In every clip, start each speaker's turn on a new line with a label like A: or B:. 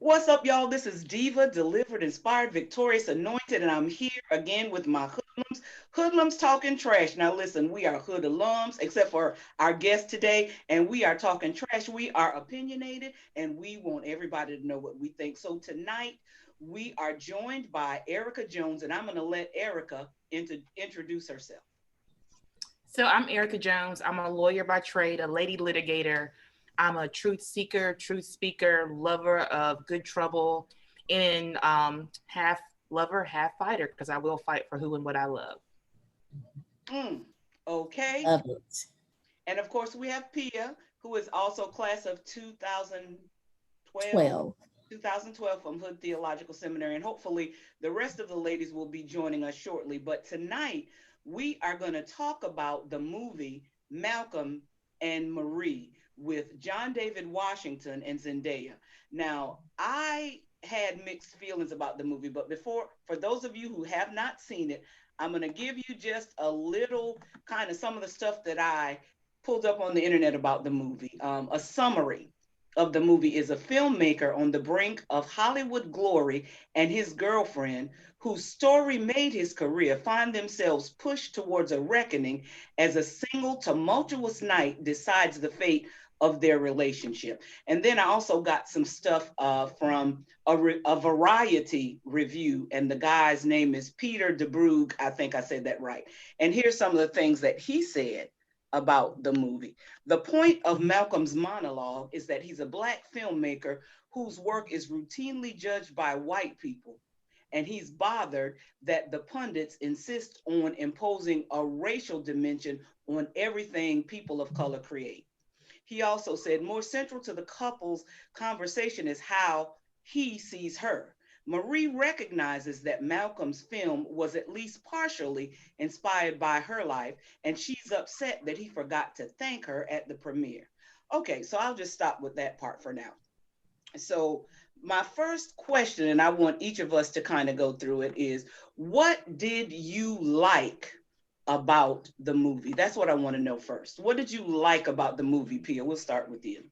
A: What's up, y'all? This is Diva, delivered, inspired, victorious, anointed, and I'm here again with my hoodlums. Hoodlums talking trash. Now, listen, we are hood alums, except for our guest today, and we are talking trash. We are opinionated, and we want everybody to know what we think. So tonight, we are joined by Erika Jones, and I'm going to let Erika introduce herself.
B: So I'm Erika Jones. I'm a lawyer by trade, a lady litigator. I'm a truth seeker, truth speaker, lover of good trouble, and half lover, half fighter, because I will fight for who and what I love.
A: Mm, okay.
C: Love it.
A: And of course, we have Pia, who is also class of 2012,
C: 12.
A: 2012 from Hood Theological Seminary. And hopefully, the rest of the ladies will be joining us shortly. But tonight, we are going to talk about the movie Malcolm and Marie with John David Washington and Zendaya. Now, I had mixed feelings about the movie, but for those of you who have not seen it, I'm going to give you just a little kind of some of the stuff that I pulled up on the internet about the movie. A summary of the movie is a filmmaker on the brink of Hollywood glory and his girlfriend, whose story made his career, find themselves pushed towards a reckoning as a single tumultuous night decides the fate of their relationship. And then I also got some stuff from a Variety review, and the guy's name is Peter DeBrugge. I think I said that right. And here's some of the things that he said about the movie. The point of Malcolm's monologue is that he's a Black filmmaker whose work is routinely judged by white people. And he's bothered that the pundits insist on imposing a racial dimension on everything people of color create. He also said more central to the couple's conversation is how he sees her. Marie recognizes that Malcolm's film was at least partially inspired by her life, and she's upset that he forgot to thank her at the premiere. Okay, so I'll just stop with that part for now. So, my first question, and I want each of us to kind of go through it, is what did you like about the movie? That's what I want to know first. What did you like about the movie, Pia? We'll start with you.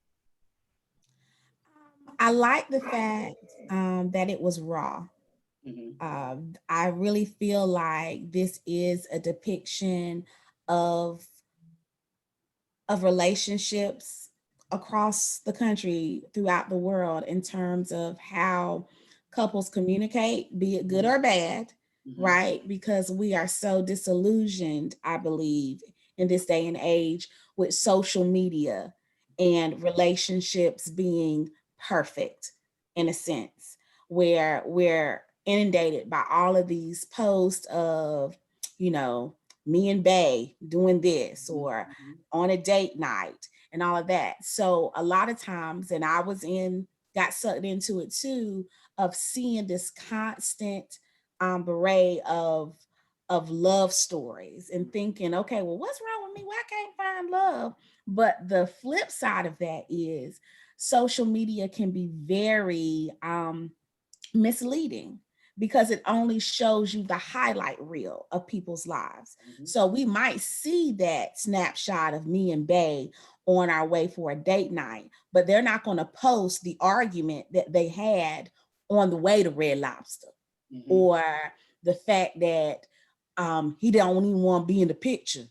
C: I like the fact that it was raw.
A: Hmm.
C: I really feel like this is a depiction of of relationships across the country, throughout the world, in terms of how couples communicate, be it good
A: Hmm.
C: or bad,
A: Hmm.
C: right? Because we are so disillusioned, I believe, in this day and age with social media and relationships being perfect, in a sense, where we're inundated by all of these posts of, you know, me and Bay doing this, or
A: Hmm.
C: on a date night, and all of that. So a lot of times, and got sucked into it too, of seeing this constant beret of love stories and thinking, okay, well, what's wrong with me? Why I can't find love? But the flip side of that is social media can be very misleading, because it only shows you the highlight reel of people's lives.
A: Hmm.
C: So we might see that snapshot of me and Bay on our way for a date night, but they're not going to post the argument that they had on the way to Red Lobster,
A: Hmm.
C: or the fact that he don't even want to be in the picture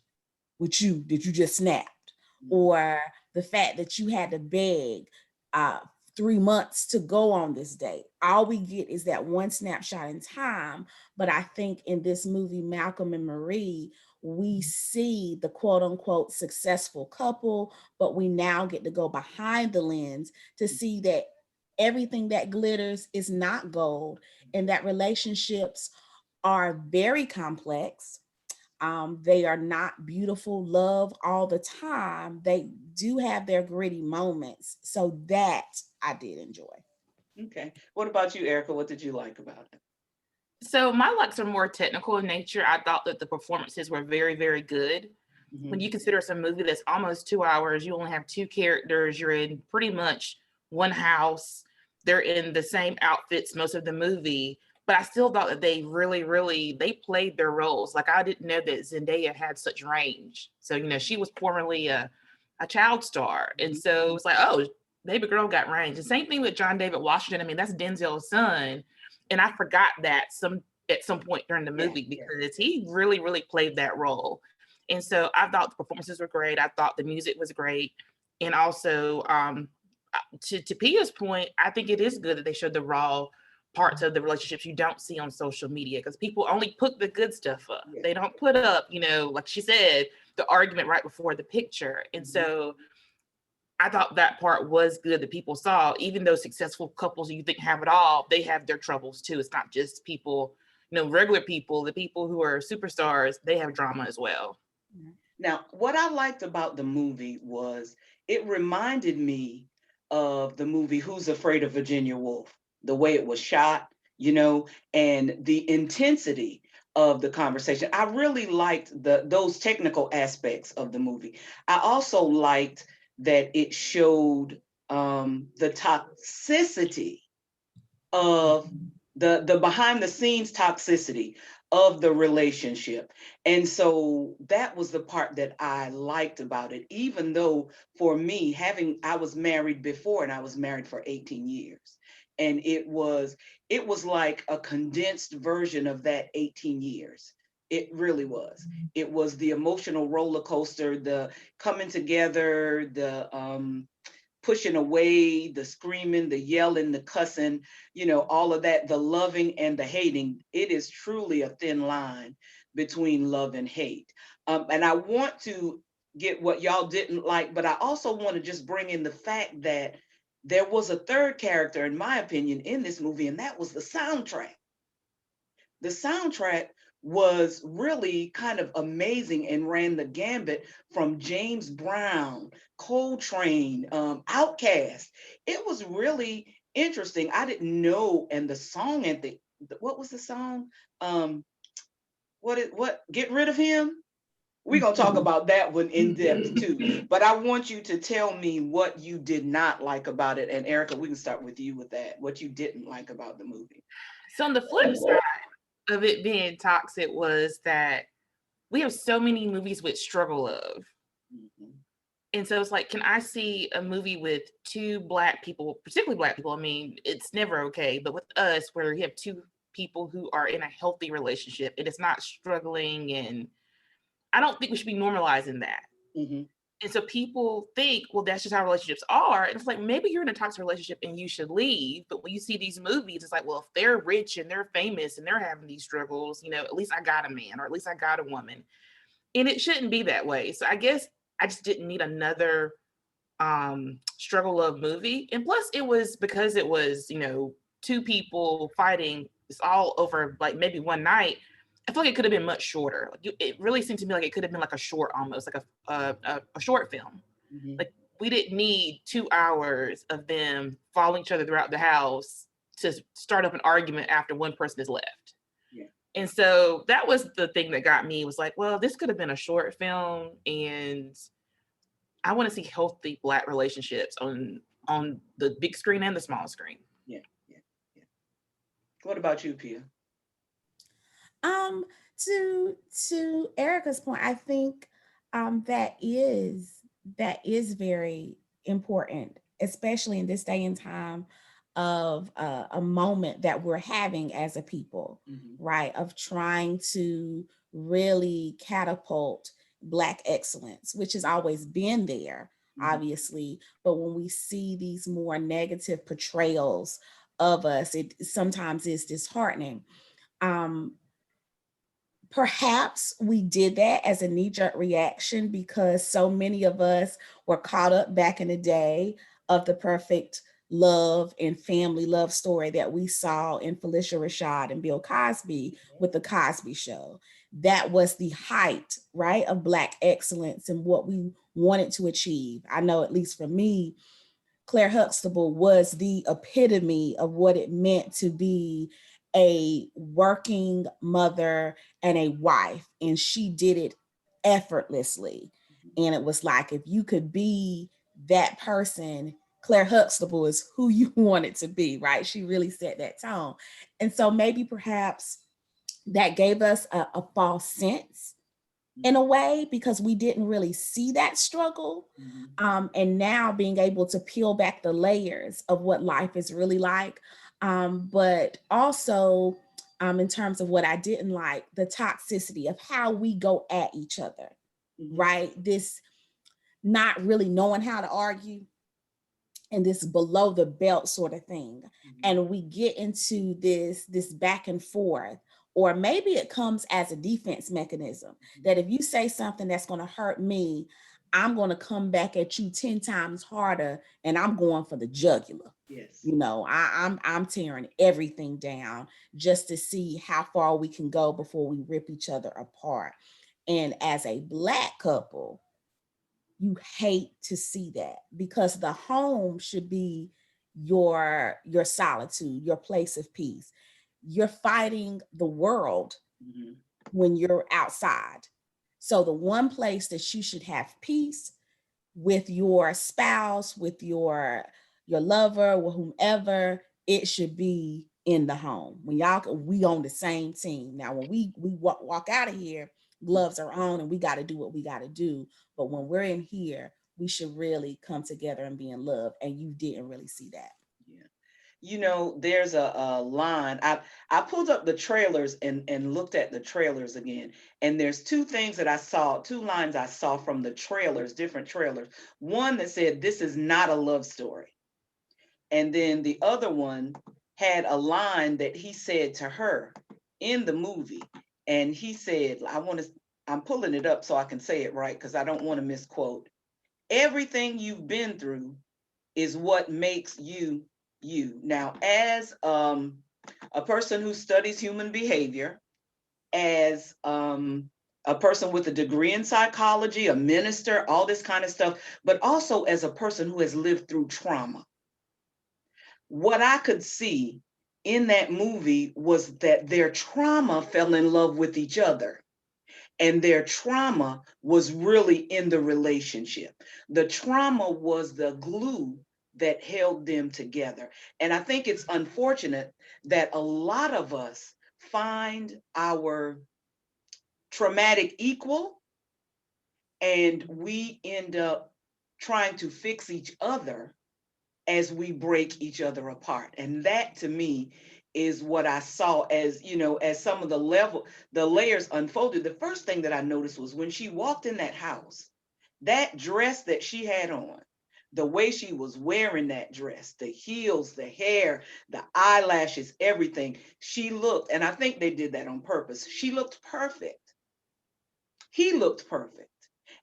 C: with you that you just snapped, or the fact that you had to beg uh, 3 months to go on this date. All we get is that one snapshot in time. But I think in this movie, Malcolm and Marie, we see the quote unquote successful couple, but we now get to go behind the lens to see that everything that glitters is not gold, and that relationships are very complex. They are not beautiful love all the time. They do have their gritty moments. So that I did enjoy.
A: Okay. What about you, Erica? What did you like about it?
B: So my likes are more technical in nature. I thought that the performances were very, very good. When
A: Hmm.
B: you consider some movie that's almost 2 hours, you only have two characters. You're in pretty much one house. They're in the same outfits most of the movie, but I still thought that they really, really they played their roles. Like I didn't know that Zendaya had such range. So she was formerly a child star, and so it was like, oh, baby girl got range. The same thing with John David Washington. I mean, that's Denzel's son. And I forgot that at some point during the movie because he really, really played that role. And so I thought the performances were great. I thought the music was great. And also, to Pia's point, I think it is good that they showed the raw parts of the relationships you don't see on social media because people only put the good stuff up. They don't put up, like she said, the argument right before the picture. And so I thought that part was good that people saw, even though successful couples you think have it all, they have their troubles too. It's not just people, regular people, the people who are superstars, they have drama as well.
A: Now, what I liked about the movie was it reminded me of the movie Who's Afraid of Virginia Woolf, the way it was shot, and the intensity of the conversation. I really liked those technical aspects of the movie. I also liked that it showed the toxicity of the behind the scenes toxicity of the relationship. And so that was the part that I liked about it, even though for me, I was married before and I was married for 18 years. And it was like a condensed version of that 18 years. It really was. It was the emotional roller coaster, the coming together, the pushing away, the screaming, the yelling, the cussing, all of that, the loving and the hating. It is truly a thin line between love and hate. And I want to get what y'all didn't like, but I also want to just bring in the fact that there was a third character, in my opinion, in this movie, and that was the soundtrack. The soundtrack was really kind of amazing and ran the gambit from James Brown, Coltrane, Outkast. It was really interesting. I didn't know, and the song and what was the song? Get Rid of Him? We're gonna talk about that one in depth too. But I want you to tell me what you did not like about it. And Erika, we can start with you with that. What you didn't like about the movie.
B: So on the flip side of it being toxic was that we have so many movies with struggle of. Mm-hmm. And so it's like, can I see a movie with two Black people, particularly Black people? I mean, it's never okay, but with us, where you have two people who are in a healthy relationship and it's not struggling, and I don't think we should be normalizing that. Mm-hmm. And so people think, well, that's just how relationships are. And it's like, maybe you're in a toxic relationship and you should leave. But when you see these movies, it's like, well, if they're rich and they're famous and they're having these struggles, at least I got a man, or at least I got a woman. And it shouldn't be that way. So I guess I just didn't need another struggle of movie. And plus it was because it was, two people fighting. It's all over like maybe one night. I feel like it could have been much shorter. It really seemed to me like it could have been like a short, almost like a short film. Mm-hmm. Like we didn't need 2 hours of them following each other throughout the house to start up an argument after one person is left. Yeah. And so that was the thing that got me, was like, well, this could have been a short film, and I want to see healthy Black relationships on the big screen and the small screen. Yeah.
A: What about you, Pia?
C: To Erika's point, I think that is very important, especially in this day and time of a moment that we're having as a people, mm-hmm. right? Of trying to really catapult Black excellence, which has always been there, mm-hmm. obviously. But when we see these more negative portrayals of us, it sometimes is disheartening. Perhaps we did that as a knee-jerk reaction because so many of us were caught up back in the day of the perfect love and family love story that we saw in Phylicia Rashad and Bill Cosby with the Cosby Show. That was the height, right, of Black excellence and what we wanted to achieve. I know, at least for me, Claire Huxtable was the epitome of what it meant to be a working mother and a wife, and she did it effortlessly. And it was like, if you could be that person, Claire Huxtable is who you wanted to be, right? She really set that tone. And so maybe perhaps that gave us a false sense in a way, because we didn't really see that struggle. And now being able to peel back the layers of what life is really like. But also, in terms of what I didn't like, the toxicity of how we go at each other, right? This not really knowing how to argue, and this below the belt sort of thing. And we get into this back and forth, or maybe it comes as a defense mechanism, that if you say something that's going to hurt me, I'm going to come back at you 10 times harder, and I'm going for the jugular.
A: Yes.
C: You know, I'm tearing everything down just to see how far we can go before we rip each other apart. And as a Black couple, you hate to see that, because the home should be your solitude, your place of peace. You're fighting the world when you're outside. So the one place that you should have peace with your spouse, with your lover, or whomever, it should be in the home. When we on the same team. Now, when we walk out of here, gloves are on, and we got to do what we got to do. But when we're in here, we should really come together and be in love. And you didn't really see that.
A: Yeah. You know, there's a line. I pulled up the trailers and looked at the trailers again. And there's two lines I saw from the trailers, different trailers. One that said, "This is not a love story." And then the other one had a line that he said to her in the movie. And he said, I'm pulling it up so I can say it right, because I don't want to misquote. "Everything you've been through is what makes you you." Now, as a person who studies human behavior, as a person with a degree in psychology, a minister, all this kind of stuff, but also as a person who has lived through trauma, what I could see in that movie was that their trauma fell in love with each other. And their trauma was really in the relationship. The trauma was the glue that held them together. And I think it's unfortunate that a lot of us find our traumatic equal, and we end up trying to fix each other as we break each other apart. And that, to me, is what I saw as, as some of the layers unfolded. The first thing that I noticed was when she walked in that house, that dress that she had on, the way she was wearing that dress, the heels, the hair, the eyelashes, everything, she looked, and I think they did that on purpose, she looked perfect. He looked perfect.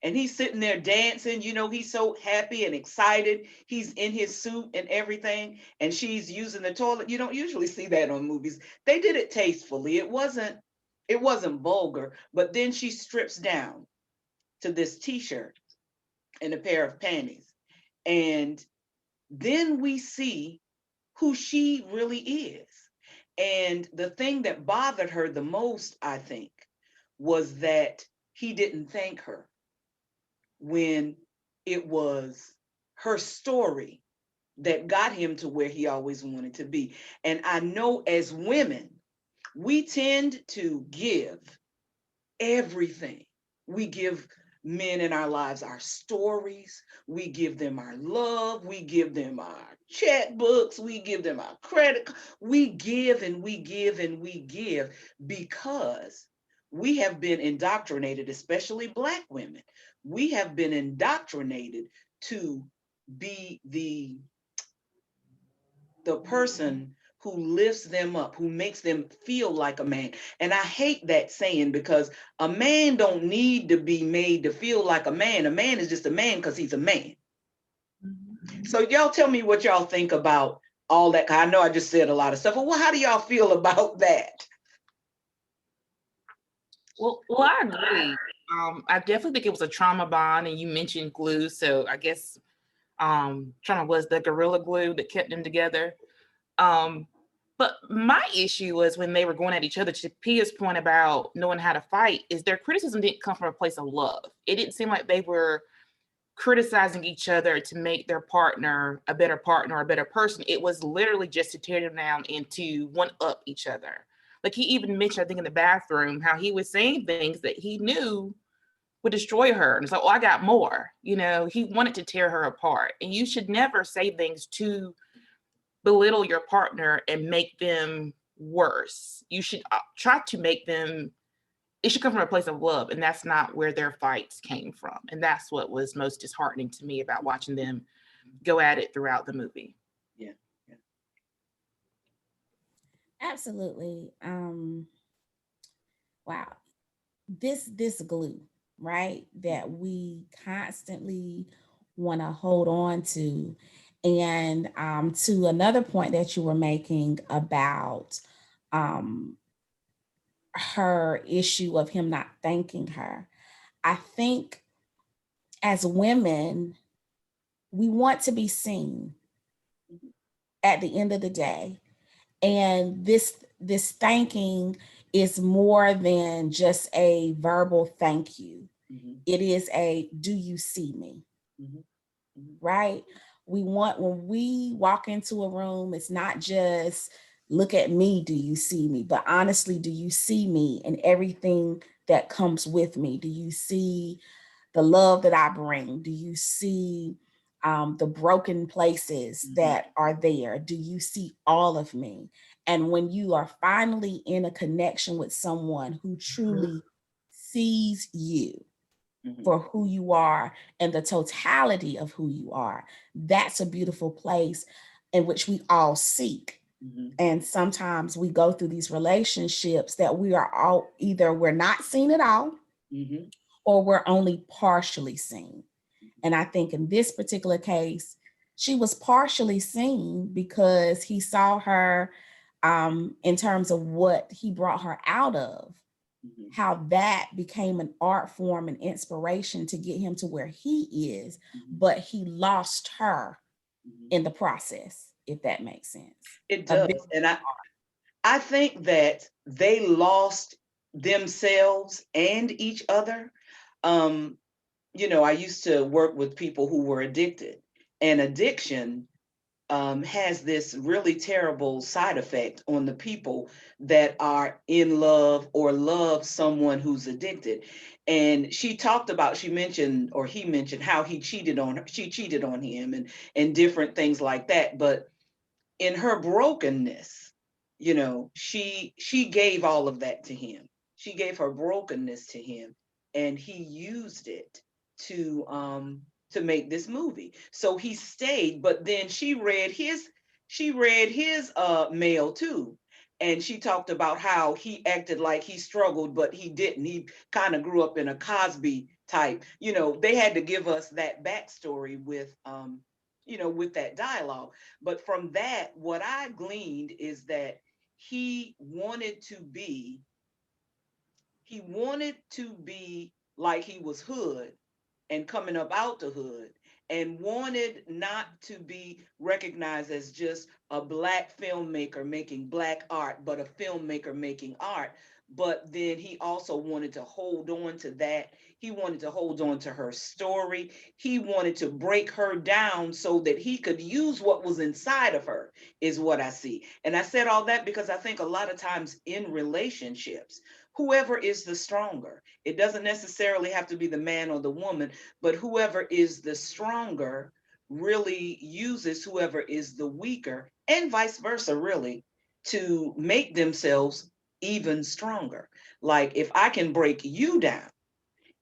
A: And he's sitting there dancing, he's so happy and excited. He's in his suit and everything. And she's using the toilet. You don't usually see that on movies. They did it tastefully. It wasn't vulgar. But then she strips down to this t-shirt and a pair of panties. And then we see who she really is. And the thing that bothered her the most, I think, was that he didn't thank her when it was her story that got him to where he always wanted to be. And I know as women, we tend to give everything. We give men in our lives our stories. We give them our love. We give them our checkbooks. We give them our credit. We give and we give and we give, because we have been indoctrinated, especially Black women. We have been indoctrinated to be the person who lifts them up, who makes them feel like a man. And I hate that saying, because a man don't need to be made to feel like a man. A man is just a man because he's a man. So y'all tell me what y'all think about all that. I know I just said a lot of stuff, but how do y'all feel about that?
B: Well, I agree. I definitely think it was a trauma bond, and you mentioned glue, so I guess trauma was the gorilla glue that kept them together. But my issue was when they were going at each other, to Pia's point about knowing how to fight, is their criticism didn't come from a place of love. It didn't seem like they were criticizing each other to make their partner a better partner or a better person. It was literally just to tear them down and to one up each other. Like he even mentioned, I think in the bathroom, how he was saying things that he knew would destroy her. And it's like, oh, I got more. You know, he wanted to tear her apart. And you should never say things to belittle your partner and make them worse. You should try to make them, it should come from a place of love. And that's not where their fights came from. And that's what was most disheartening to me about watching them go at it throughout the movie.
A: Yeah. Yeah.
C: Absolutely. Wow. This glue, right? That we constantly want to hold on to. And to another point that you were making about um, her issue of him not thanking her, I think as women, we want to be seen at the end of the day. And this thanking is more than just a verbal thank you.
A: Mm-hmm.
C: It is a do you see me?
A: Mm-hmm. Mm-hmm.
C: Right? We want, when we walk into a room, it's not just look at me, do you see me? But honestly, do you see me and everything that comes with me? Do you see the love that I bring? Do you see the broken places
A: Mm-hmm.
C: that are there? Do you see all of me? And when you are finally in a connection with someone who truly sees you
A: Mm-hmm.
C: for who you are and the totality of who you are, that's a beautiful place in which we all seek.
A: Mm-hmm.
C: And sometimes we go through these relationships that we are all, either we're not seen at all,
A: Mm-hmm.
C: or we're only partially seen. And I think in this particular case, she was partially seen because he saw her in terms of what he brought her out of,
A: Mm-hmm.
C: how that became an art form and inspiration to get him to where he is,
A: Mm-hmm.
C: but he lost her
A: Mm-hmm.
C: in the process, if that makes sense.
A: It
C: A bit-
A: does. And I think that they lost themselves and each other. You know, I used to work with people who were addicted, and addiction has this really terrible side effect on the people that are in love or love someone who's addicted. And she mentioned, or he mentioned how he cheated on her, she cheated on him, and different things like that. But in her brokenness, you know, she gave all of that to him. She gave her brokenness to him, and he used it to make this movie. So he stayed, but then she read his mail too. And she talked about how he acted like he struggled, but he didn't. He kind of grew up in a Cosby type. You know, they had to give us that backstory with with that dialogue. But from that, what I gleaned is that he wanted to be he wanted to be like he was hood and coming up out the hood, and wanted not to be recognized as just a black filmmaker making black art, but a filmmaker making art. But then he also wanted to hold on to that. He wanted to hold on to her story. He wanted to break her down so that he could use what was inside of her, is what I see. And I said all that because I think a lot of times in relationships, whoever is the stronger, it doesn't necessarily have to be the man or the woman, but whoever is the stronger really uses whoever is the weaker, and vice versa, really, to make themselves even stronger. Like, if I can break you down,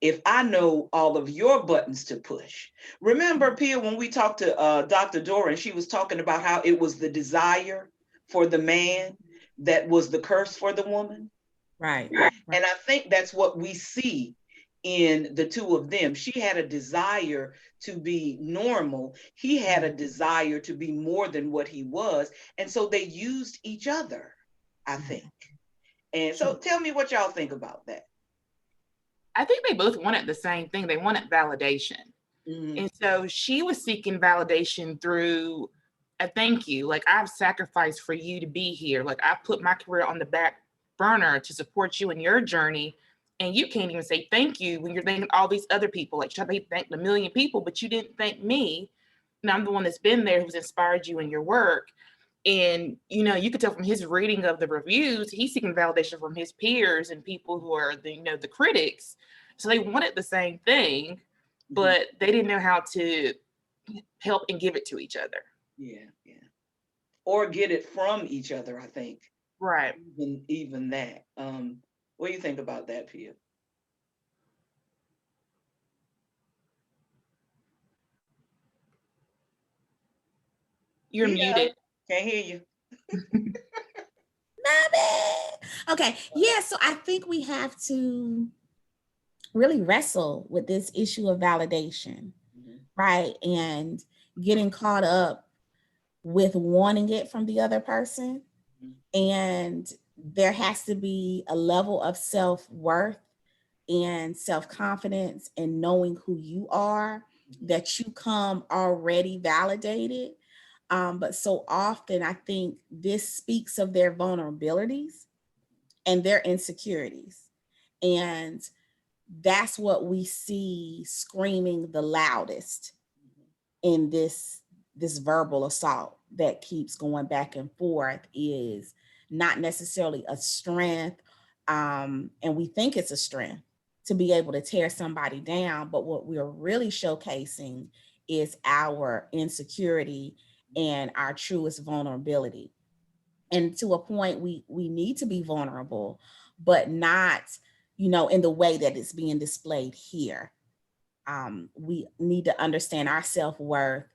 A: if I know all of your buttons to push. Remember, Pia, when we talked to Dr. Dora, and she was talking about how it was the desire for the man that was the curse for the woman?
C: Right.
A: And I think that's what we see in the two of them. She had a desire to be normal. He had a desire to be more than what he was. And so they used each other, I think. And so tell me what y'all think about that.
B: I think they both wanted the same thing. They wanted validation.
A: Mm-hmm.
B: And so she was seeking validation through a thank you. Like, I've sacrificed for you to be here. Like, I put my career on the back burner to support you in your journey. And you can't even say thank you when you're thanking all these other people. Like, you thanked a million people, but you didn't thank me. And I'm the one that's been there, who's inspired you in your work. And, you know, you could tell from his reading of the reviews, he's seeking validation from his peers and people who are the critics. So they wanted the same thing, but they didn't know how to help and give it to each other.
A: Yeah, yeah. Or get it from each other, I think.
B: Right.
A: Even that. What do you think about that, Pia?
B: You're
A: Pia,
B: muted.
A: can't hear you.
C: Okay, yeah, so I think we have to really wrestle with this issue of validation, right? And getting caught up with wanting it from the other person. And there has to be a level of self-worth and self-confidence and knowing who you are, that you come already validated. But so often I think this speaks of their vulnerabilities and their insecurities. And that's what we see screaming the loudest in this verbal assault that keeps going back and forth, is not necessarily a strength, and we think it's a strength to be able to tear somebody down, but what we're really showcasing is our insecurity and our truest vulnerability. And to a point, we need to be vulnerable, but not, in the way that it's being displayed here. We need to understand our self-worth,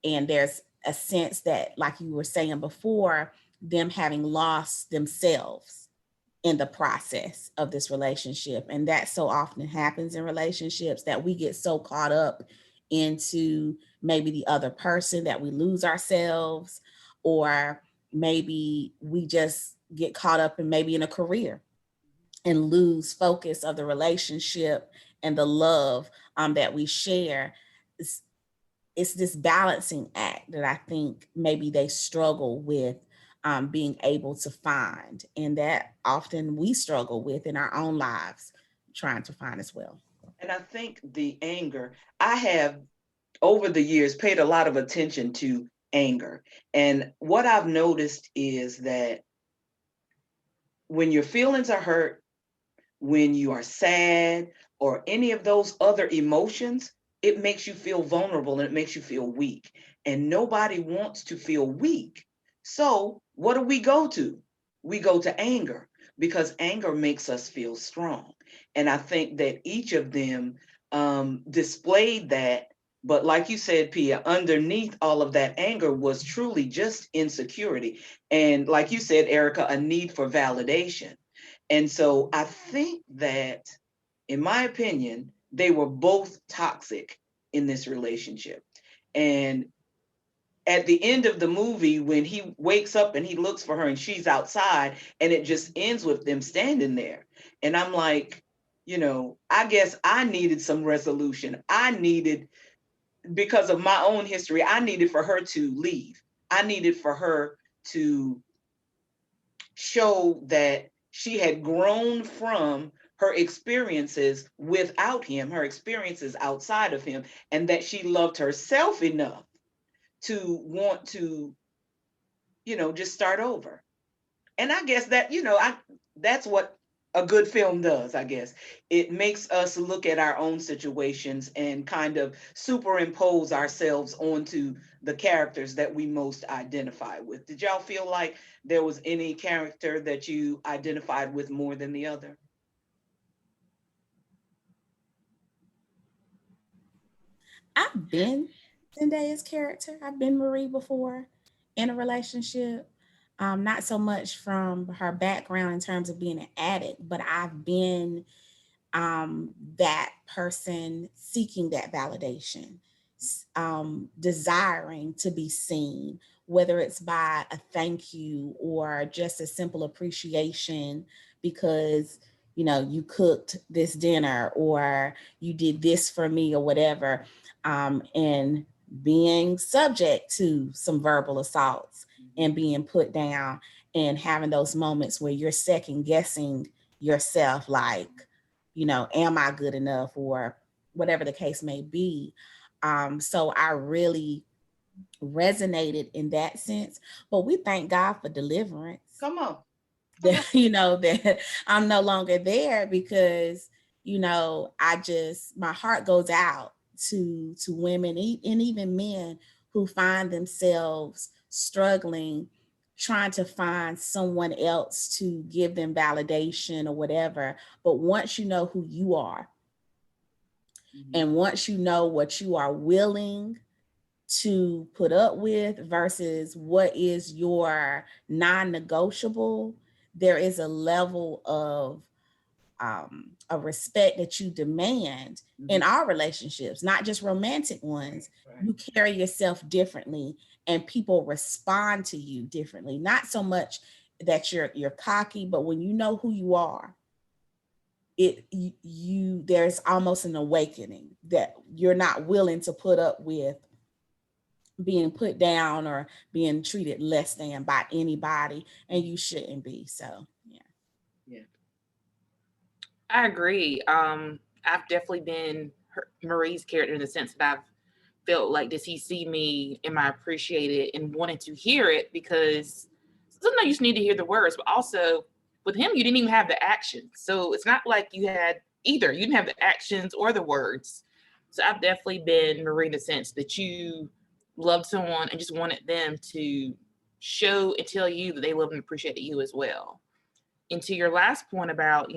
C: and there's a sense that, like you were saying before, them having lost themselves in the process of this relationship. And that so often happens in relationships, that we get so caught up into maybe the other person that we lose ourselves, or maybe we just get caught up in maybe in a career and lose focus of the relationship and the love that we share. It's this balancing act that I think maybe they struggle with being able to find, and that often we struggle with in our own lives, trying to find as well.
A: And I think the anger, I have over the years paid a lot of attention to anger. And what I've noticed is that when your feelings are hurt, when you are sad, or any of those other emotions, it makes you feel vulnerable and it makes you feel weak. And nobody wants to feel weak. So, what do we go to? We go to anger, because anger makes us feel strong. And I think that each of them displayed that. But like you said, Pia, underneath all of that anger was truly just insecurity. And like you said, Erika, a need for validation. And so I think that, in my opinion, they were both toxic in this relationship. And at the end of the movie, when he wakes up and he looks for her and she's outside, and it just ends with them standing there. And I'm like, I guess I needed some resolution. I needed, because of my own history, I needed for her to leave. I needed for her to show that she had grown from her experiences without him, her experiences outside of him, and that she loved herself enough to want to, just start over. And I guess that, that's what a good film does, I guess. It makes us look at our own situations and kind of superimpose ourselves onto the characters that we most identify with. Did y'all feel like there was any character that you identified with more than the other?
C: I've been Zendaya's character. I've been Marie before in a relationship. Not so much from her background in terms of being an addict, but I've been that person seeking that validation, desiring to be seen, whether it's by a thank you or just a simple appreciation because you cooked this dinner or you did this for me or whatever, and being subject to some verbal assaults and being put down and having those moments where you're second guessing yourself, like, am I good enough or whatever the case may be. So I really resonated in that sense. But we thank God for deliverance.
A: Come on.
C: That, that I'm no longer there, because my heart goes out to women and even men who find themselves struggling, trying to find someone else to give them validation or whatever. But once you know who you are, and once you know what you are willing to put up with versus what is your non-negotiable, there is a level of respect that you demand in our relationships, not just romantic ones. Right. You carry yourself differently, and people respond to you differently. Not so much that you're cocky, but when you know who you are, there's almost an awakening that you're not willing to put up with being put down or being treated less than by anybody, and you shouldn't be. So yeah.
B: I agree. I've definitely been Marie's character in the sense that I've felt like, does he see me? Am I appreciated? And wanting to hear it, because sometimes you just need to hear the words, but also with him, you didn't even have the actions. So it's not like you had either. You didn't have the actions or the words. So I've definitely been Marie in the sense that you loved someone and just wanted them to show and tell you that they love and appreciate you as well. And to your last point about,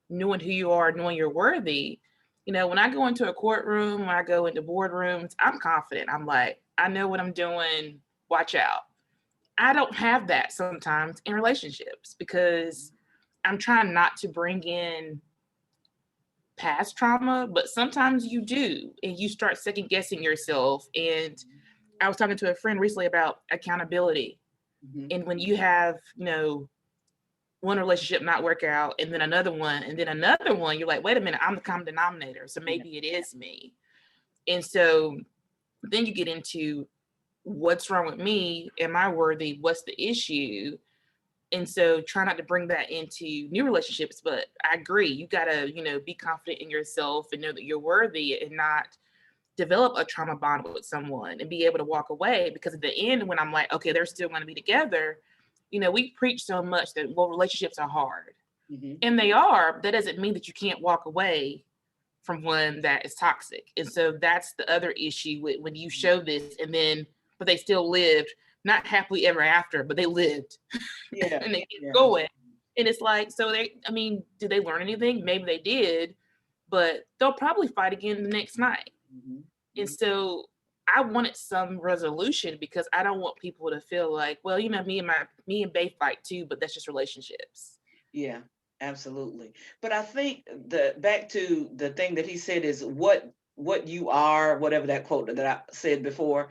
B: knowing who you are, knowing you're worthy, when I go into a courtroom, when I go into boardrooms, I'm confident. I'm like, I know what I'm doing. Watch out. I don't have that sometimes in relationships because I'm trying not to bring in past trauma, but sometimes you do, and you start second guessing yourself. And I was talking to a friend recently about accountability. And when you have, one relationship not work out and then another one and then another one, you're like, wait a minute, I'm the common denominator. So maybe it is me. And so then you get into what's wrong with me? Am I worthy? What's the issue? And so try not to bring that into new relationships. But I agree, you gotta, be confident in yourself and know that you're worthy and not develop a trauma bond with someone and be able to walk away. Because at the end, when I'm like, okay, they're still going to be together, we preach so much that, well, relationships are hard. And they are. That doesn't mean that you can't walk away from one that is toxic. And so that's the other issue with when you show this and then, but they still lived, not happily ever after, but they lived. And they keep going. And it's like, so did they learn anything? Maybe they did, but they'll probably fight again the next night. And so I wanted some resolution because I don't want people to feel like, well, me and Bae fight too, but that's just relationships.
A: Yeah, absolutely. But I think back to the thing that he said is what you are, whatever that quote that I said before,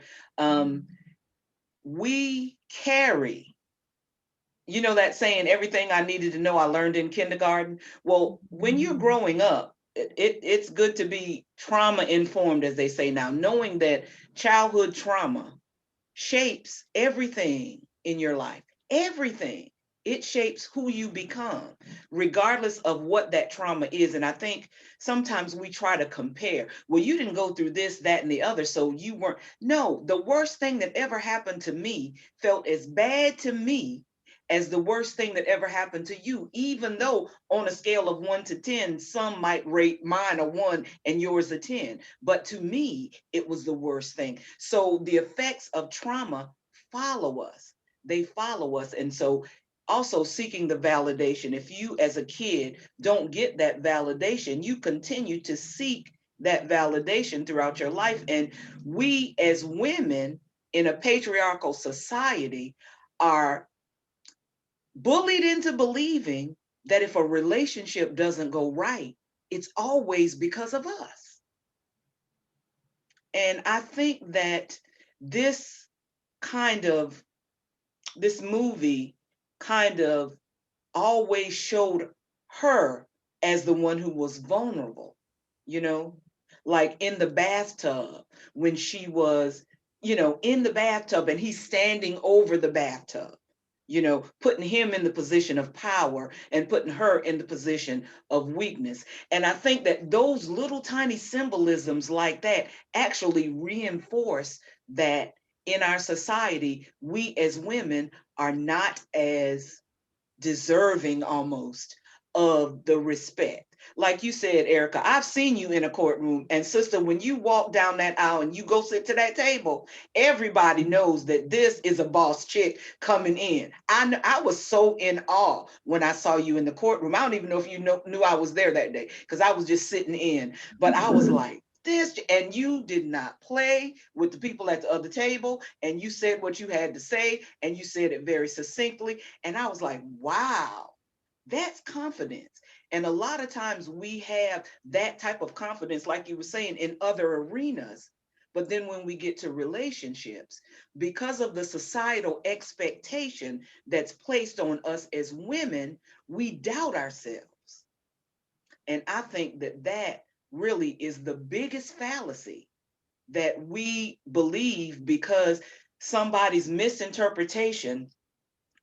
A: we carry, that saying, everything I needed to know, I learned in kindergarten. Well, when you're growing up, it's good to be trauma informed, as they say now, knowing that childhood trauma shapes everything in your life, everything. It shapes who you become, regardless of what that trauma is. And I think sometimes we try to compare. Well, you didn't go through this, that, and the other, so you weren't. No, the worst thing that ever happened to me felt as bad to me as the worst thing that ever happened to you, even though on a scale of 1 to 10, some might rate mine a 1 and yours a 10. But to me, it was the worst thing. So the effects of trauma follow us. They follow us. And so also seeking the validation. If you as a kid don't get that validation, you continue to seek that validation throughout your life. And we as women in a patriarchal society are bullied into believing that if a relationship doesn't go right, it's always because of us. And I think that this movie kind of always showed her as the one who was vulnerable, like in the bathtub when she was, in the bathtub and he's standing over the bathtub, putting him in the position of power and putting her in the position of weakness. And I think that those little tiny symbolisms like that actually reinforce that in our society, we as women are not as deserving almost of the respect. Like you said, Erica, I've seen you in a courtroom, and sister, when you walk down that aisle and you go sit to that table, everybody knows that this is a boss chick coming in. I was so in awe when I saw you in the courtroom. I don't even know if you knew I was there that day because I was just sitting in, but I was like, this, and you did not play with the people at the other table, and you said what you had to say, and you said it very succinctly, and I was like, wow, that's confidence. And a lot of times we have that type of confidence, like you were saying, in other arenas. But then when we get to relationships, because of the societal expectation that's placed on us as women, we doubt ourselves. And I think that that really is the biggest fallacy that we believe because somebody's misinterpretation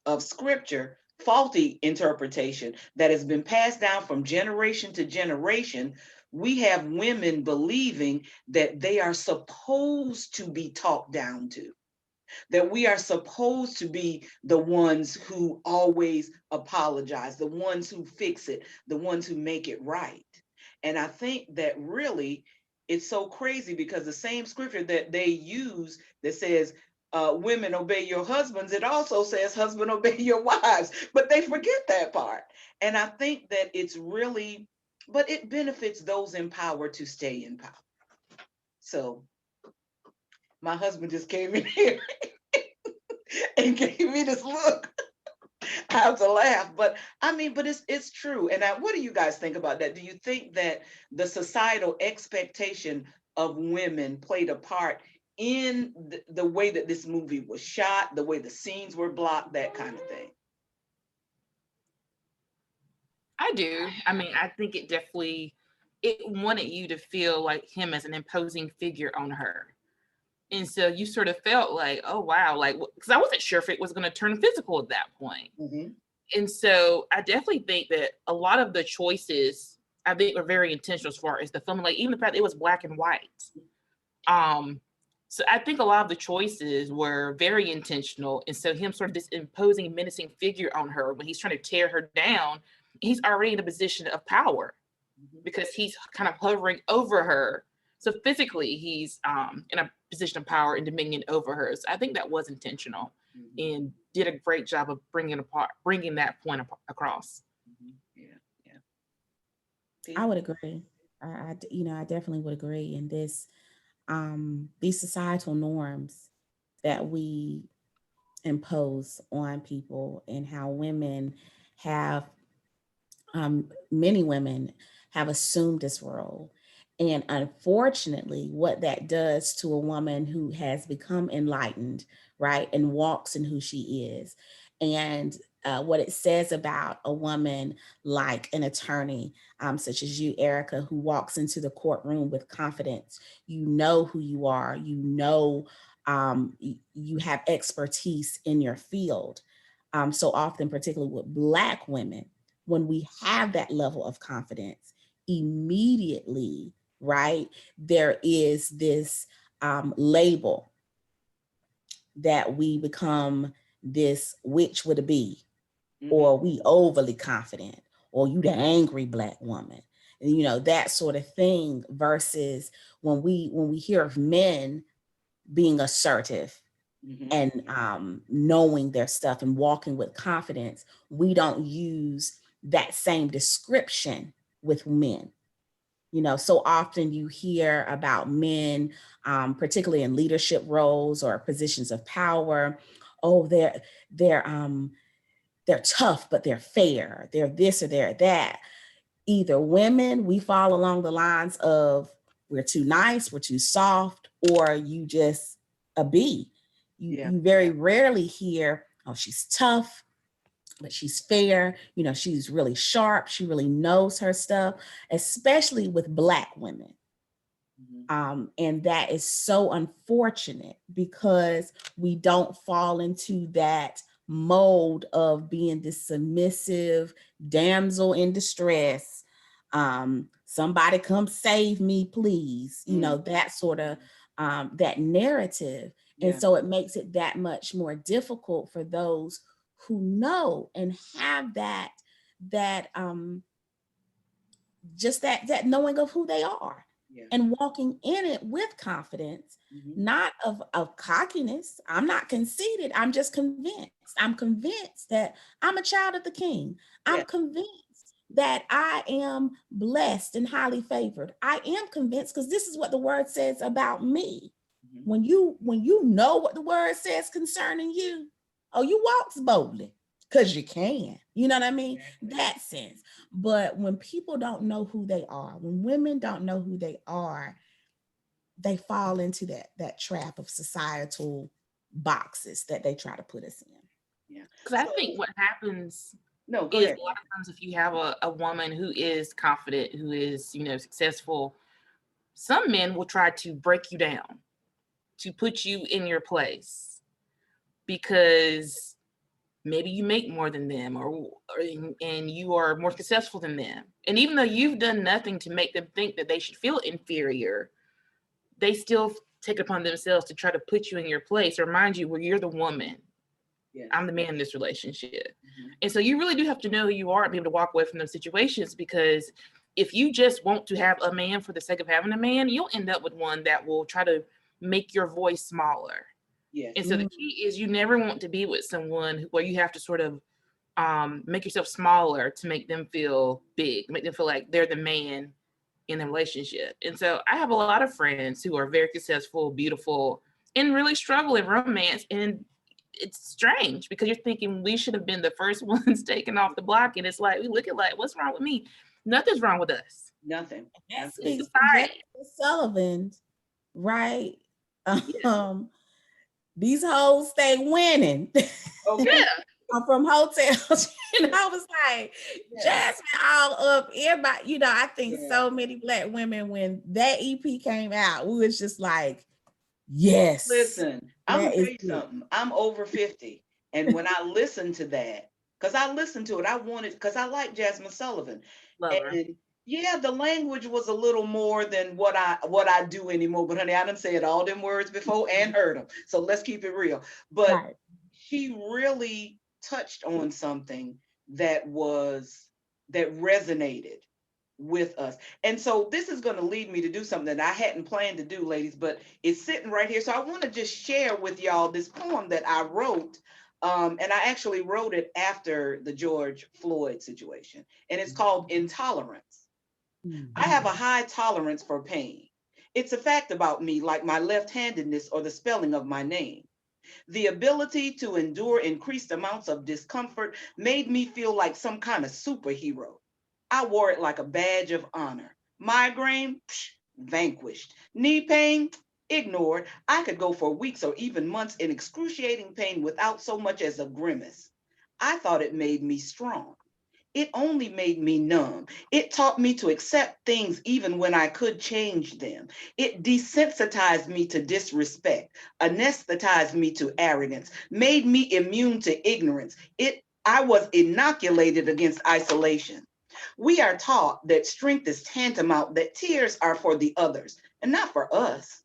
A: of scripture, faulty interpretation that has been passed down from generation to generation. We have women believing that they are supposed to be talked down to, that we are supposed to be the ones who always apologize, the ones who fix it, the ones who make it right. And I think that really it's so crazy because the same scripture that they use that says, women obey your husbands, it also says husband obey your wives, but they forget that part. And I think that it's really, but it benefits those in power to stay in power. So my husband just came in here and gave me this look. I have to laugh, but I mean, but it's true. And what do you guys think about that? Do you think that the societal expectation of women played a part in the way that this movie was shot, the way the scenes were blocked, that kind of thing?
B: I do. I mean, I think it wanted you to feel like him as an imposing figure on her. And so you sort of felt like, oh, wow, like, because I wasn't sure if it was going to turn physical at that point.
A: Mm-hmm.
B: And so I definitely think that a lot of the choices I think were very intentional as far as the film, like even the fact that it was black and white. So I think a lot of the choices were very intentional. And so him sort of this imposing, menacing figure on her when he's trying to tear her down, he's already in a position of power because he's kind of hovering over her. So physically, he's in a position of power and dominion over her. So I think that was intentional and did a great job of bringing that point across.
A: Yeah.
C: I would agree. I definitely would agree. And these societal norms that we impose on people and how women have, many women have assumed this role. And unfortunately, what that does to a woman who has become enlightened, right, and walks in who she is, and what it says about a woman like an attorney, such as you, Erica, who walks into the courtroom with confidence. You know who you are. You know, you have expertise in your field. So often, particularly with Black women, when we have that level of confidence, immediately, right, there is this label that we become this witch with a B, or we overly confident, or you the angry Black woman, and that sort of thing. Versus when we hear of men being assertive and knowing their stuff and walking with confidence, we don't use that same description with men. So often you hear about men, particularly in leadership roles or positions of power. Oh, they're tough, but they're fair. They're this or they're that. Either women, we fall along the lines of we're too nice, we're too soft, or you just a B. You very rarely hear, oh, she's tough, but she's fair. She's really sharp. She really knows her stuff, especially with Black women. And that is so unfortunate because we don't fall into that mold of being this submissive damsel in distress. Somebody come save me, please. That sort of that narrative. And so it makes it that much more difficult for those who know and have that just that knowing of who they are,
A: Yeah.
C: and walking in it with confidence, not of cockiness. I'm not conceited. I'm just convinced. I'm convinced that I'm a child of the King. I'm
A: Yeah.
C: convinced that I am blessed and highly favored. I am convinced because this is what the word says about me. When you know what the word says concerning you, oh, you walk boldly because you can. You know what I mean? That sense. But when people don't know who they are, when women don't know who they are, they fall into that trap of societal boxes that they try to put us in.
A: Yeah.
B: Because I think what happens
A: No, go
B: is
A: ahead.
B: a lot of times if you have a woman who is confident, who is, successful, some men will try to break you down, to put you in your place because maybe you make more than them and you are more successful than them. And even though you've done nothing to make them think that they should feel inferior, they still take it upon themselves to try to put you in your place or remind you, well, you're the woman. Yes. I'm the man in this relationship. And so you really do have to know who you are and be able to walk away from those situations, because if you just want to have a man for the sake of having a man, you'll end up with one that will try to make your voice smaller. Yes. And so the key is you never want to be with someone where you have to sort of make yourself smaller to make them feel big, make them feel like they're the man in the relationship. And so I have a lot of friends who are very successful, beautiful, and really struggle in romance. And it's strange because you're thinking we should have been the first ones taken off the block. And it's like, we look at like, what's wrong with me? Nothing's wrong with us.
A: Nothing.
C: Sullivan, right? These hoes stay winning.
A: Okay.
C: I'm from hotels. And I was like, Jasmine all up. Everybody, I think so many Black women, when that EP came out, we was just like, yes.
A: Listen, I'm gonna tell you something. I'm over 50. And when I listened to that, because I listened to it, because I like Jasmine Sullivan.
B: Love her.
A: And yeah, the language was a little more than what I do anymore. But honey, I done said all them words before and heard them. So let's keep it real. But she really touched on something that resonated with us. And so this is going to lead me to do something that I hadn't planned to do, ladies, but it's sitting right here. So I want to just share with y'all this poem that I wrote. And I actually wrote it after the George Floyd situation. And it's called Intolerance. I have a high tolerance for pain. It's a fact about me, like my left-handedness or the spelling of my name. The ability to endure increased amounts of discomfort made me feel like some kind of superhero. I wore it like a badge of honor. Migraine, vanquished. Knee pain, ignored. I could go for weeks or even months in excruciating pain without so much as a grimace. I thought it made me strong. It only made me numb. It taught me to accept things even when I could change them. It desensitized me to disrespect, anesthetized me to arrogance, made me immune to ignorance. I was inoculated against isolation. We are taught that strength is tantamount, that tears are for the others and not for us.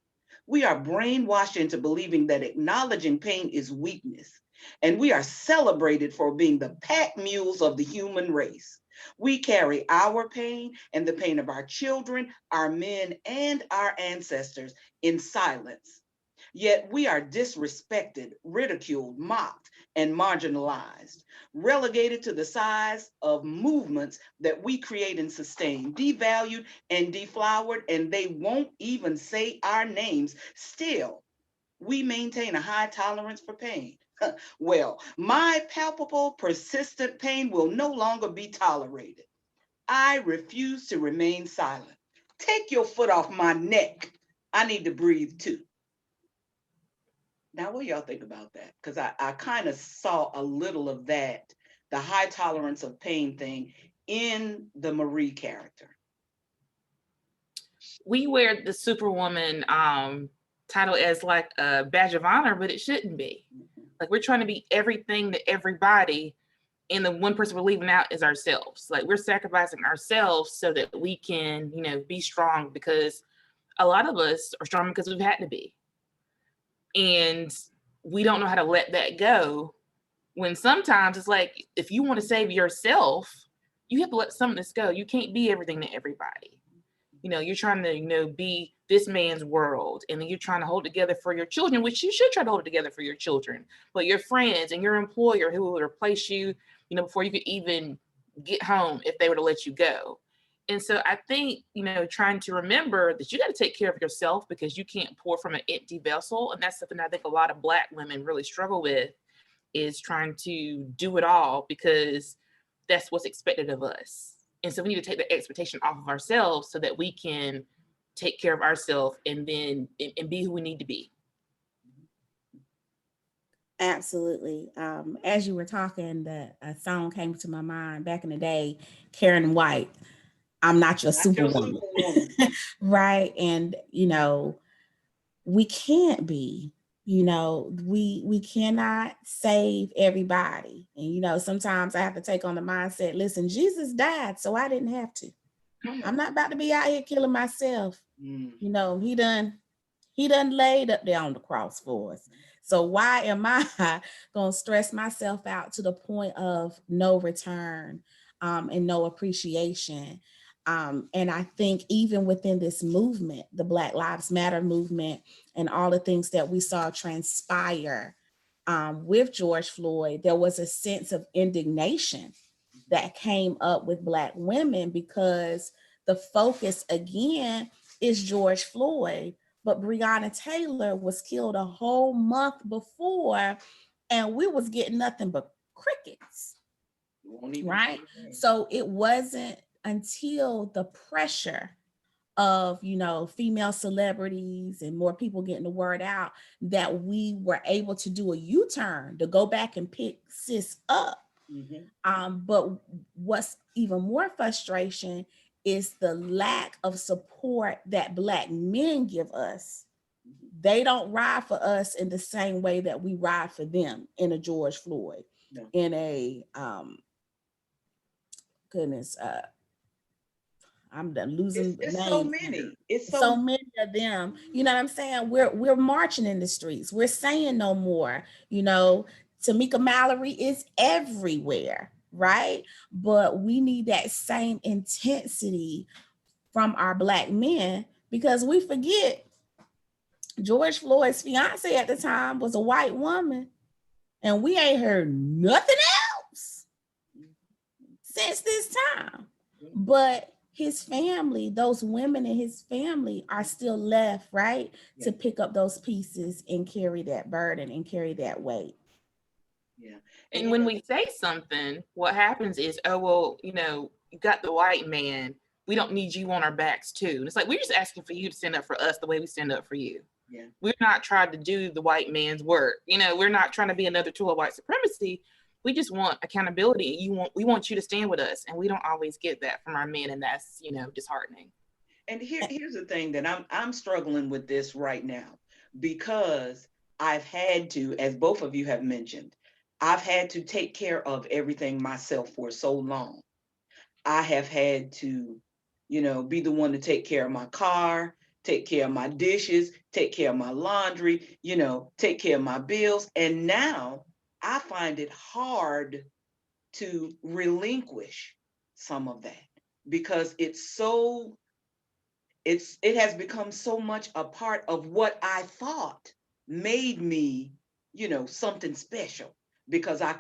A: We are brainwashed into believing that acknowledging pain is weakness. And we are celebrated for being the pack mules of the human race. We carry our pain and the pain of our children, our men, and our ancestors in silence. Yet we are disrespected, ridiculed, mocked, and marginalized, relegated to the size of movements that we create and sustain, devalued and deflowered, and they won't even say our names. Still, we maintain a high tolerance for pain. Well, my palpable, persistent pain will no longer be tolerated. I refuse to remain silent. Take your foot off my neck. I need to breathe too. Now, what do y'all think about that? Because I kind of saw a little of that, the high tolerance of pain thing, in the Marie character.
B: We wear the superwoman title as like a badge of honor, but it shouldn't be. Like, we're trying to be everything to everybody, and the one person we're leaving out is ourselves. Like, we're sacrificing ourselves so that we can, be strong, because a lot of us are strong because we've had to be. And we don't know how to let that go, when sometimes it's like, if you want to save yourself, you have to let some of this go. You can't be everything to everybody. You're trying to, be this man's world, and then you're trying to hold together for your children, which you should try to hold it together for your children, but your friends and your employer who will replace you, before you could even get home if they were to let you go. And so I think, trying to remember that you got to take care of yourself, because you can't pour from an empty vessel. And that's something I think a lot of Black women really struggle with, is trying to do it all because that's what's expected of us. And so we need to take the expectation off of ourselves so that we can take care of ourselves and then and be who we need to be.
C: Absolutely. As you were talking, a song came to my mind back in the day, Karen White, I'm Not Your Superwoman. Right. And, we can't be, we cannot save everybody. And, sometimes I have to take on the mindset, listen, Jesus died, so I didn't have to. I'm not about to be out here killing myself. He done laid up there on the cross for us. So why am I going to stress myself out to the point of no return and no appreciation? And I think even within this movement, the Black Lives Matter movement, and all the things that we saw transpire with George Floyd, there was a sense of indignation that came up with Black women, because the focus again is George Floyd, but Breonna Taylor was killed a whole month before, and we was getting nothing but crickets, right? So it wasn't until the pressure of, female celebrities and more people getting the word out that we were able to do a U-turn to go back and pick sis up. But what's even more frustration is the lack of support that Black men give us. They don't ride for us in the same way that we ride for them in a George Floyd, in a I'm done losing
A: it's
C: names.
A: so many. It's
C: so many of them. You know what I'm saying? We're marching in the streets. We're saying no more. Tamika Mallory is everywhere, right? But we need that same intensity from our Black men, because we forget George Floyd's fiance at the time was a white woman, and we ain't heard nothing else since this time. But his family, those women in his family are still left, right, to pick up those pieces and carry that burden and carry that weight.
B: Yeah. And when we say something, what happens is, oh, well, you got the white man. We don't need you on our backs too. And it's like, we're just asking for you to stand up for us the way we stand up for you. Yeah. We're not trying to do the white man's work. We're not trying to be another tool of white supremacy. We just want accountability. We want you to stand with us, and we don't always get that from our men, and that's disheartening.
A: And here's the thing that I'm struggling with this right now, because I've had to, as both of you have mentioned, I've had to take care of everything myself for so long. I have had to, be the one to take care of my car, take care of my dishes, take care of my laundry, take care of my bills. And now I find it hard to relinquish some of that, because it has become so much a part of what I thought made me, something special, because I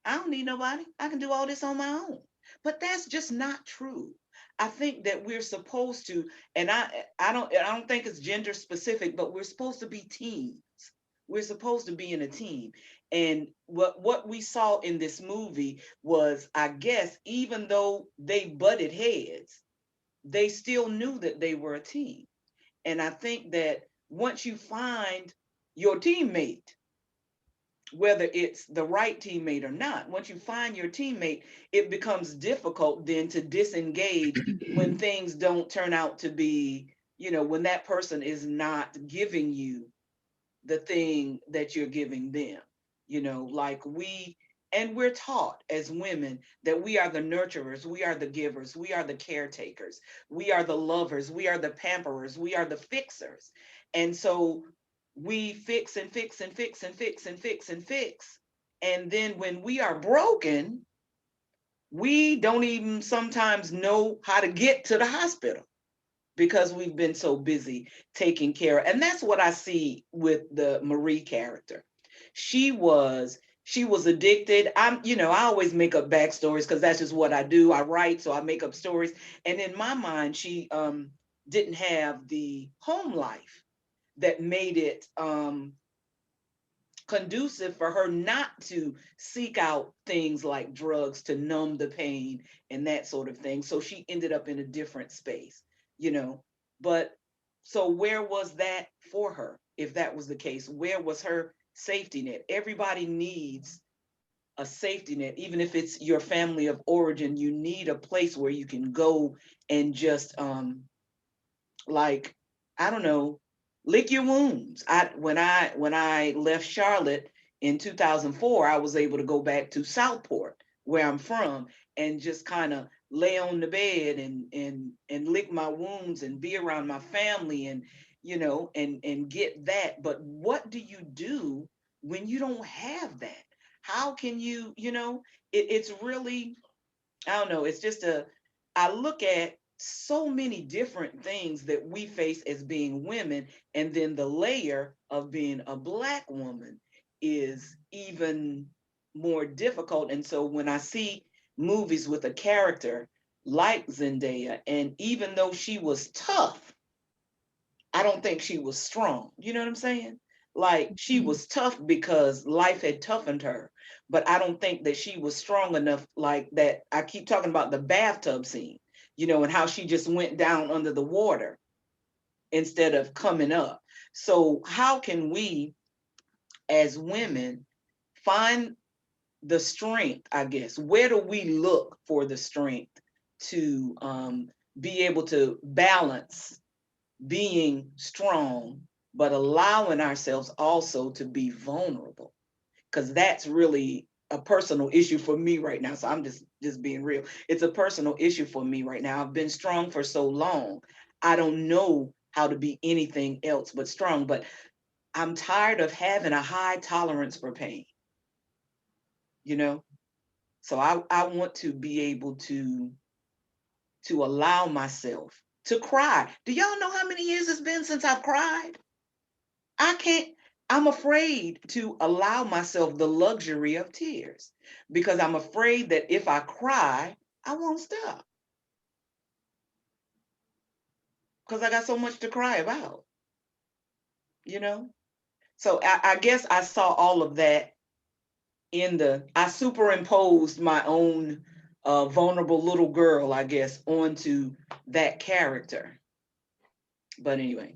A: don't need nobody. I can do all this on my own. But that's just not true. I think that we're supposed to, and I don't think it's gender specific, but we're supposed to be teams. We're supposed to be in a team. And what we saw in this movie was, I guess, even though they butted heads, they still knew that they were a team. And I think that once you find your teammate, whether it's the right teammate or not, once you find your teammate, it becomes difficult then to disengage when things don't turn out to be, when that person is not giving you the thing that you're giving them. Like we're taught as women that we are the nurturers, we are the givers, we are the caretakers, we are the lovers, we are the pamperers, we are the fixers. And so we fix and fix and fix and fix and fix and fix. And then when we are broken, we don't even sometimes know how to get to the hospital because we've been so busy taking care. And that's what I see with the Marie character. She was addicted. I always make up backstories because that's just what I do. I write, so I make up stories. And in my mind, she didn't have the home life that made it conducive for her not to seek out things like drugs to numb the pain and that sort of thing. So she ended up in a different space, you know. But so where was that for her? If that was the case, where was her safety net? Everybody needs a safety net, even if it's your family of origin. You need a place where you can go and just like, I don't know, lick your wounds. When I left Charlotte in 2004, I was able to go back to Southport, where I'm from, and just kind of lay on the bed and lick my wounds and be around my family and and get that. But what do you do when you don't have that? How can it's really, I don't know. It's just I look at so many different things that we face as being women, and then the layer of being a Black woman is even more difficult. And so when I see movies with a character like Zendaya, and even though she was tough, I don't think she was strong. You know what I'm saying? Like, she was tough because life had toughened her, but I don't think that she was strong enough. Like that, I keep talking about the bathtub scene, and how she just went down under the water instead of coming up. So how can we as women find the strength, I guess? Where do we look for the strength to be able to balance being strong, but allowing ourselves also to be vulnerable? Because that's really a personal issue for me right now. So I'm just being real. It's a personal issue for me right now. I've been strong for so long. I don't know how to be anything else but strong, but I'm tired of having a high tolerance for pain, you know? So I want to be able to allow myself to cry. Do y'all know how many years it's been since I've cried? I can't, I'm afraid to allow myself the luxury of tears because I'm afraid that if I cry, I won't stop because I got so much to cry about, you know? So I guess I saw all of that I superimposed my own vulnerable little girl, I guess, onto that character. But anyway.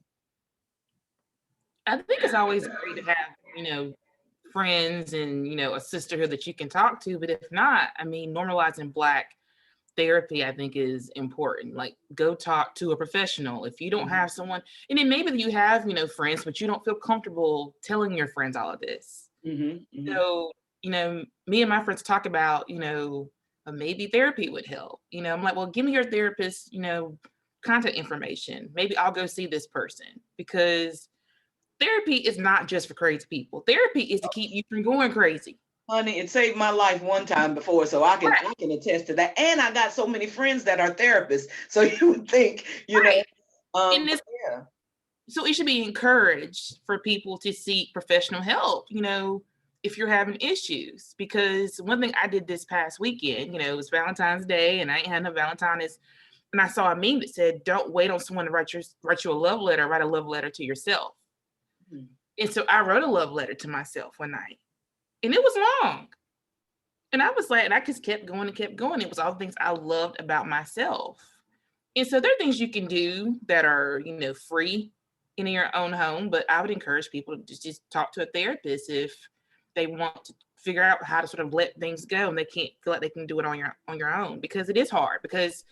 B: I think it's always great to have, friends and, a sisterhood that you can talk to. But if not, I mean, normalizing Black therapy, I think, is important. Like, go talk to a professional. If you don't have someone, and then maybe you have, friends, but you don't feel comfortable telling your friends all of this. So, me and my friends talk about, maybe therapy would help. I'm like, well, give me your therapist, contact information. Maybe I'll go see this person, because therapy is not just for crazy people. Therapy is to keep you from going crazy.
A: Honey, it saved my life one time before, so I can attest to that. And I got so many friends that are therapists. So you would think, yeah.
B: So it should be encouraged for people to seek professional help, if you're having issues. Because one thing I did this past weekend, it was Valentine's Day, and I ain't had no Valentine's, and I saw a meme that said, "Don't wait on someone to write you a love letter. Write a love letter to yourself." And so I wrote a love letter to myself one night, and it was long. And I was like, and I just kept going and kept going. It was all the things I loved about myself. And so there are things you can do that are, free in your own home, but I would encourage people to just talk to a therapist if they want to figure out how to sort of let things go and they can't feel like they can do it on your own, because it is hard, because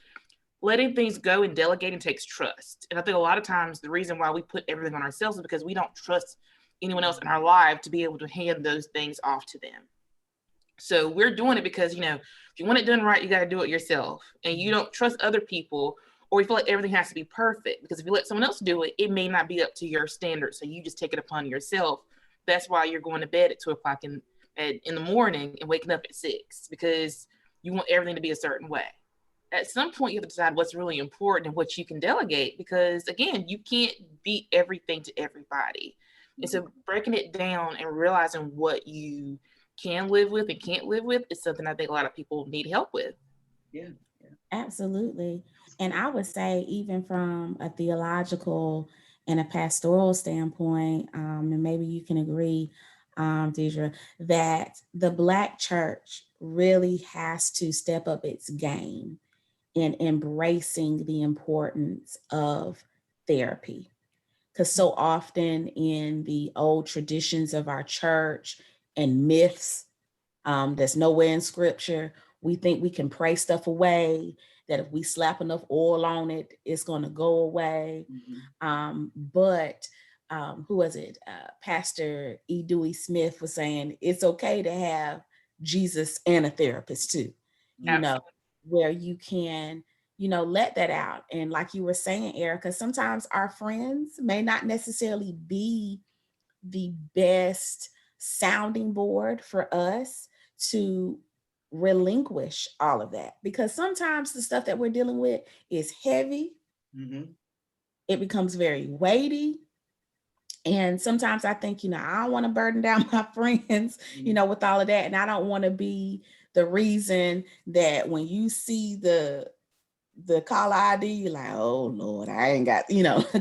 B: letting things go and delegating takes trust. And I think a lot of times the reason why we put everything on ourselves is because we don't trust anyone else in our life to be able to hand those things off to them. So we're doing it because, if you want it done right, you got to do it yourself. And you don't trust other people, or you feel like everything has to be perfect, because if you let someone else do it, it may not be up to your standards. So you just take it upon yourself. That's why you're going to bed at 2:00 in the morning and waking up at 6, because you want everything to be a certain way. At some point, you have to decide what's really important and what you can delegate, because again, you can't be everything to everybody. And so breaking it down and realizing what you can live with and can't live with is something I think a lot of people need help with.
A: Yeah.
C: Absolutely. And I would say, even from a theological and a pastoral standpoint, and maybe you can agree, Deidre, that the Black church really has to step up its game in embracing the importance of therapy. Because so often in the old traditions of our church and myths, that's nowhere in scripture, we think we can pray stuff away, that if we slap enough oil on it, it's going to go away. But who was it? Pastor E. Dewey Smith was saying it's okay to have Jesus and a therapist too, you know,
B: Absolutely.
C: where you can, let that out. And like you were saying, Erica, sometimes our friends may not necessarily be the best sounding board for us to relinquish all of that, because sometimes the stuff that we're dealing with is heavy. It becomes very weighty. And sometimes I think, I don't want to burden down my friends, with all of that. And I don't want to be the reason that when you see the caller ID, you're like, oh Lord, I ain't got,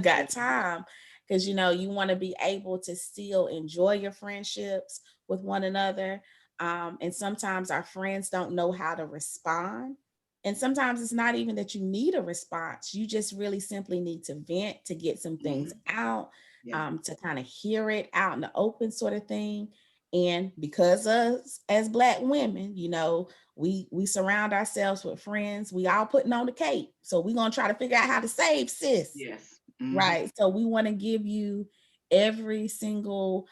C: got time. Because, you want to be able to still enjoy your friendships with one another. And sometimes our friends don't know how to respond. And sometimes it's not even that you need a response. You just really simply need to vent, to get some things out, to kind of hear it out in the open, sort of thing. And because us as Black women, we surround ourselves with friends. We all putting on the cape. So we're going to try to figure out how to save sis.
A: Yes.
C: Right. So we want to give you every single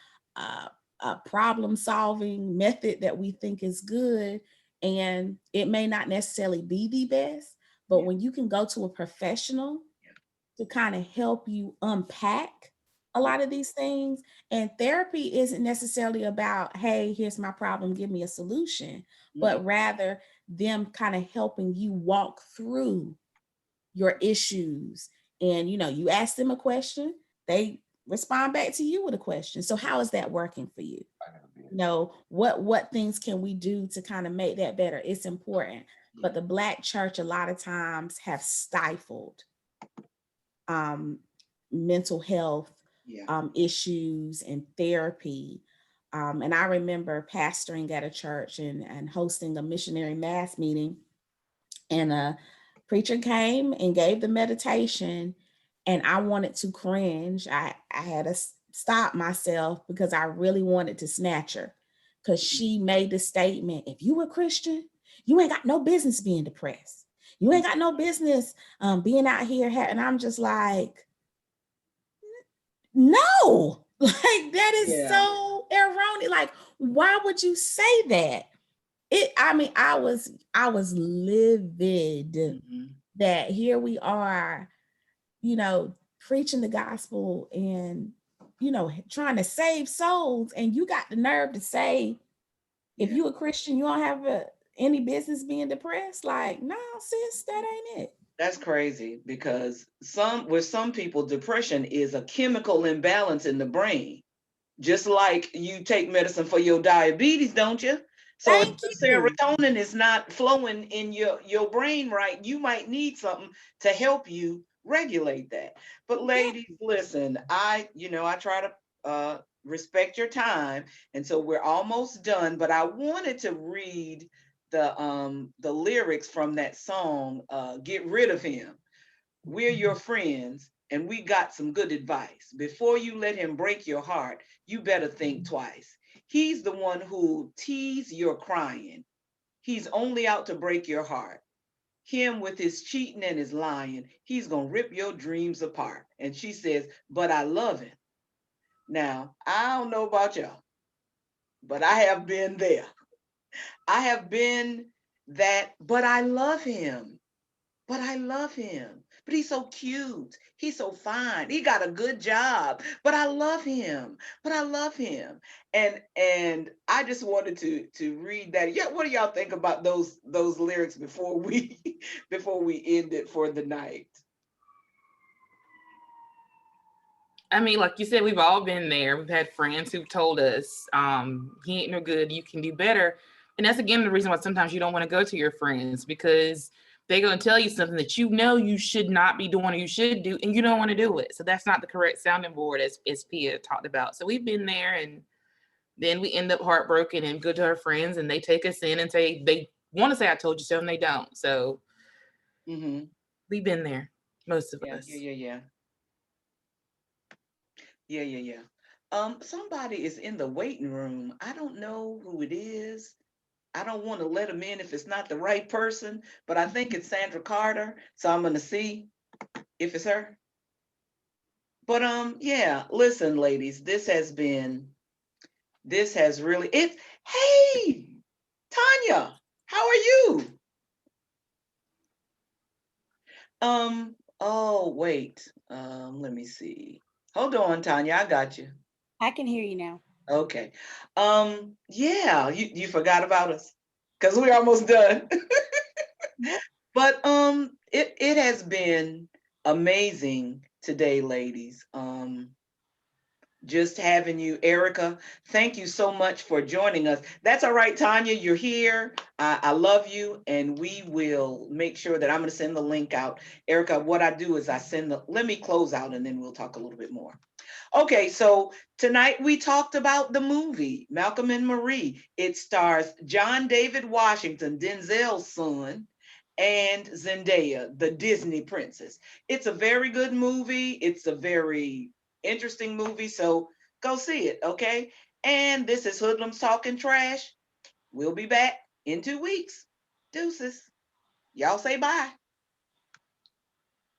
C: problem solving method that we think is good. And it may not necessarily be the best, but when you can go to a professional to kind of help you unpack a lot of these things. And therapy isn't necessarily about, hey, here's my problem, give me a solution, but rather them kind of helping you walk through your issues. And, you ask them a question, they respond back to you with a question. So how is that working for you? What things can we do to kind of make that better? It's important. But the Black church a lot of times have stifled mental health issues and therapy. And I remember pastoring at a church and hosting a missionary mass meeting, and a preacher came and gave the meditation, and I wanted to cringe. I had to stop myself because I really wanted to snatch her, because she made the statement, if you a Christian, you ain't got no business being depressed. You ain't got no business being out here. And I'm just like, no, like that is so erroneous. Like, why would you say that? I was livid that here we are, preaching the gospel and, trying to save souls. And you got the nerve to say, if you a Christian, you don't have any business being depressed. Like, no, sis, that ain't it.
A: That's crazy, because some people, depression is a chemical imbalance in the brain. Just like you take medicine for your diabetes, don't you? So if
C: Thank
A: the
C: you.
A: serotonin is not flowing in your brain right, you might need something to help you regulate that. But ladies, listen, I try to respect your time, and so we're almost done. But I wanted to read the lyrics from that song, "Get Rid of Him." We're your friends, and we got some good advice. Before you let him break your heart, you better think twice. He's the one who'll tease your crying. He's only out to break your heart. Him with his cheating and his lying, he's going to rip your dreams apart. And she says, but I love him. Now, I don't know about y'all, but I have been there. I have been that, but I love him. but I love him. But he's so cute. He's so fine. He got a good job, but I love him. But I love him. And I just wanted to read that. Yeah, what do y'all think about those lyrics before we before we end it for the night?
B: I mean, like you said, we've all been there. We've had friends who've told us, he ain't no good, you can do better. And that's again the reason why sometimes you don't want to go to your friends, because they're going to tell you something that you know you should not be doing or you should do, and you don't want to do it. So that's not the correct sounding board, as Pia talked about. So we've been there, and then we end up heartbroken and go to our friends, and they take us in and say, they want to say, I told you so, and they don't. So we've been there, most of
A: Yeah,
B: us.
A: yeah. Somebody is in the waiting room. I don't know who it is. I don't want to let them in if it's not the right person, but I think it's Sandra Carter. So I'm gonna see if it's her. But yeah, listen, ladies, this has really it. Hey, Tanya, how are you? Oh wait. Let me see. Hold on, Tanya, I got you.
D: I can hear you now.
A: Okay. Yeah, you forgot about us because we're almost done. But it has been amazing today, ladies. Just having you, Erika. Thank you so much for joining us. That's all right, Tanya. You're here. I love you, and we will make sure that I'm going to send the link out. Erika, what I do is I send the. Let me close out, and then we'll talk a little bit more. Okay, so tonight we talked about the movie Malcolm and Marie. It stars John David Washington, Denzel's son, and Zendaya, the Disney princess. It's a very good movie. It's a very interesting movie. So go see it, okay? And this is Hoodlums Talking Trash. We'll be back in 2 weeks. Deuces. Y'all say bye.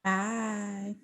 C: Bye.